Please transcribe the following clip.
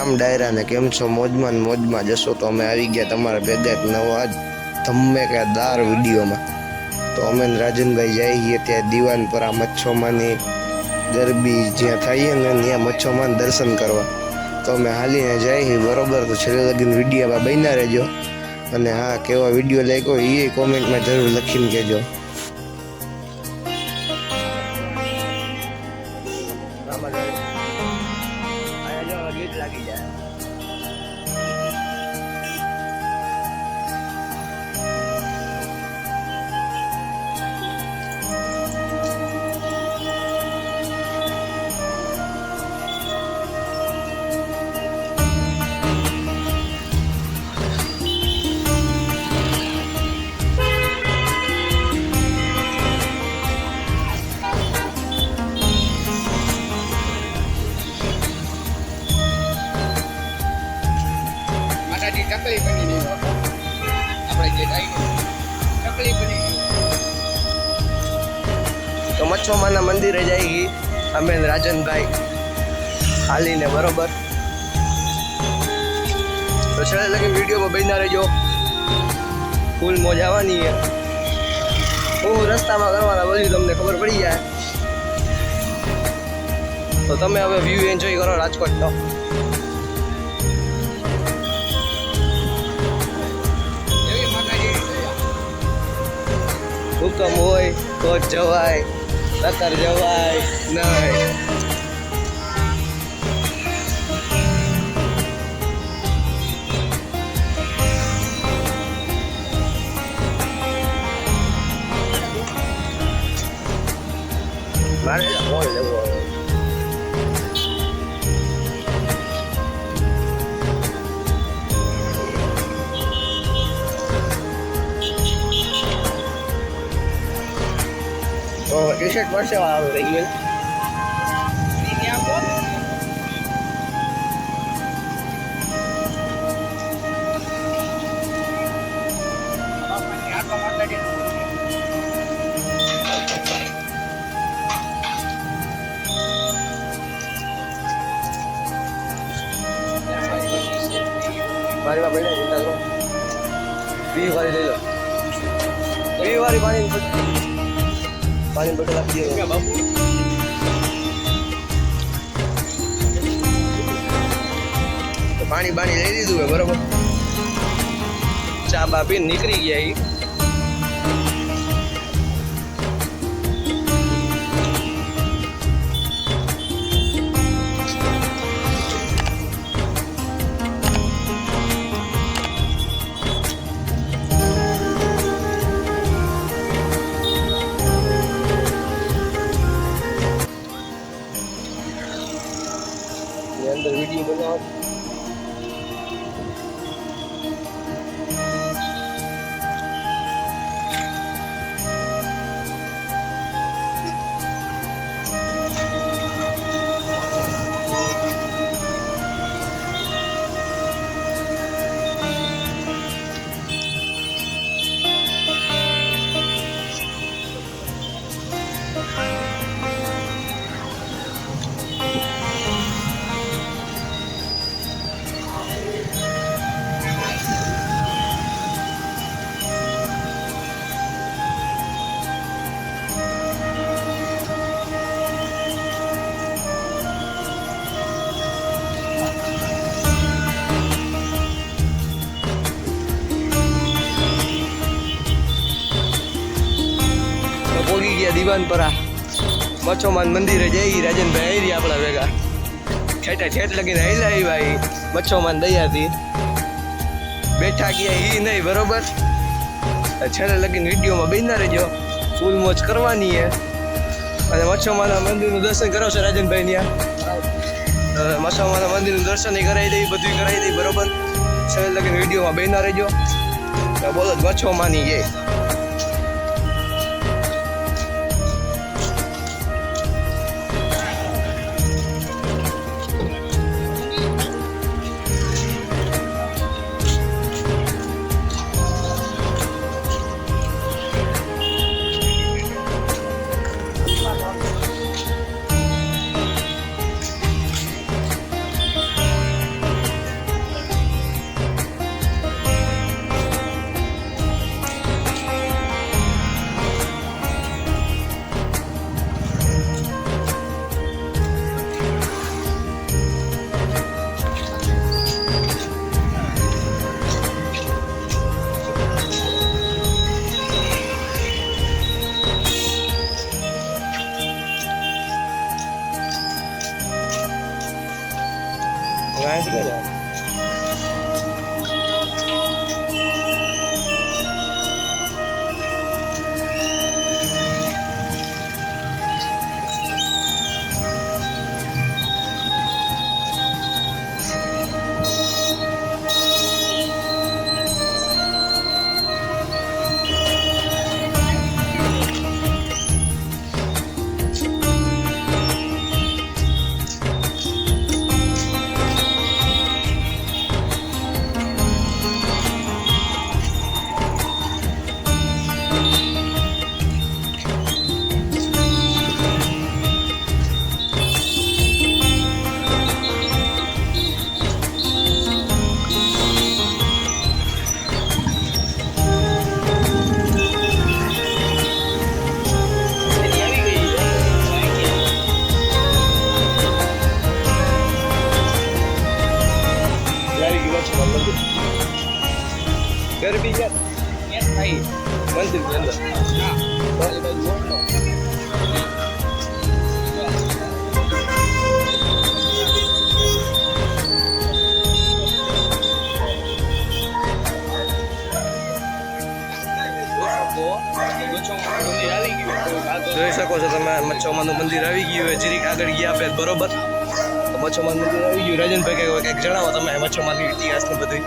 રામ ડાયરા ને કેમ છો? મોજમાં ને મોજમાં જશો તો અમે આવી ગયા તમારા ભેગા એક નવા ધમાકેદાર વિડીયોમાં. તો અમે રાજનભાઈ જઈએ ત્યાં દીવાનપરા મચ્છોમાની ગરબી જ્યાં થાય ને ત્યાં મચ્છોમાન દર્શન કરવા. તો અમે હાલીને જઈએ બરોબર. તો છેલ્લે લગીને વિડીયોમાં બન્યા રહેજો. અને હા, કેવા વિડીયો લાગ્યો એ કોમેન્ટમાં જરૂર લખીને કહેજો. લાગી જાય ચકલી બની નહીં આપણે જે ચકલી બની. તો મચ્છોમાના મંદિરે જઈ અમે રાજનભાઈ હાલીને બરોબર. તો છેલ્લે લગી વિડીયોમાં બન્યા રહેજો. ફૂલ મોજ આવવાની છે. હું રસ્તામાં કરવાના બધું તમને ખબર પડી જાય. તો તમે હવે વ્યૂ એન્જોય કરો રાજકોટનો. હુકમ હોય તો જ જવાય, નકર જવાય નહીં. મારે મોલ લેવો તો ટી શર્ટ પડશે વાળું રહી ગયું. મારી માં પડ્યા ચિંતા કરો. 20 વાળી લઈ લો. 20 વાળી પાણી બોટલ આપી દે બાપુ. પાણી બાણી લઈ લીધું હોય બરોબર. ચા બા પીને નીકળી ગયા. અંદર વિડીયો બનાવો. પોગી ગયા દીવાનપરા મચ્છોમાન મંદિરે જઈ. રાજનભાઈ આવી આપણા ભેગા ઠેઠ લગીને હેલા ભાઈ મચ્છોમાન દયાથી બેઠા ગયા એ નહીં બરોબર. છેલ્લે લગીને વિડીયોમાં બન્યા રહેજો. ફૂલ મોજ કરવાની છે. અને મચ્છોમાના મંદિરનું દર્શન કરાવશે રાજનભાઈ ત્યાં. મચ્છોમાના મંદિરનું દર્શન કરાવી દઈ, બધું કરાવી દઈ બરોબર. છેલ્લે લગીને વિડીયોમાં બન્યા રહેજો. બોલો મચ્છોમાની જય. મંદિરની અંદર જોઈ શકો છો તમે મચ્છોમાનું મંદિર આવી ગયું હોય જરીક આગળ ગયા આપણે બરોબર તો મચ્છોમાનું મંદિર આવી ગયું રાજનભાઈ કંઈક જણાવો તમે મચ્છોમાની ઇતિહાસ ને બધું